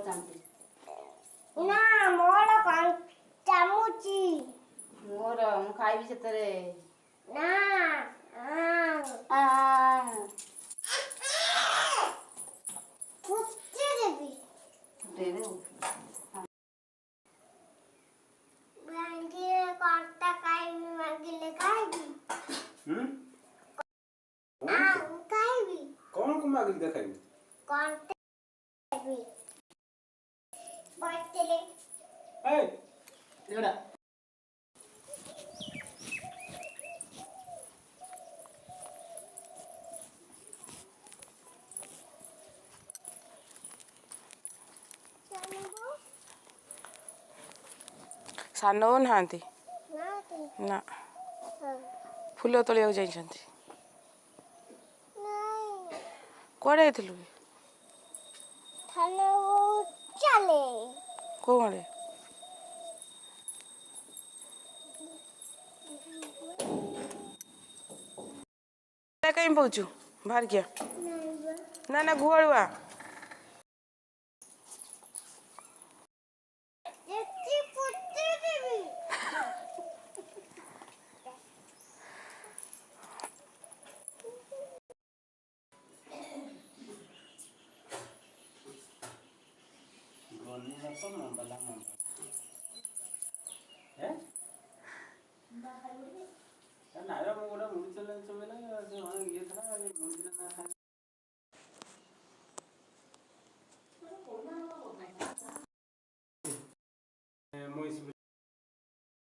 ଚାମଚ ନା ମୋର ଚାମୁଚି ମୋର ମୁଁ ଖାଇବି ସେଥିରେ ନା ଫୁଟି ଦେବି ଭାଙ୍ଗିଲେ କଣ୍ଟା ଖାଇବି ଭାଙ୍ଗିଲେ ଖାଇବି ଖାଇବି କଣ ମାଗିଲି ଦେଖାଇବି କଣ୍ଟା ଖାଇବି ବସିଲେ ଏଇଟା ସାନ ବୋଉ ନାହାନ୍ତି ନା ଫୁଲ ତୋଳିବାକୁ ଯାଇଛନ୍ତି କୁଆଡ଼େ ଯାଇଥିଲୁ ଚାଲେ କୋଉ ଆଡ଼େ କାହିଁ ବୋଉଛୁ ବାହାରିକିଆ ନା ନା ଗୁହାଳୁଆ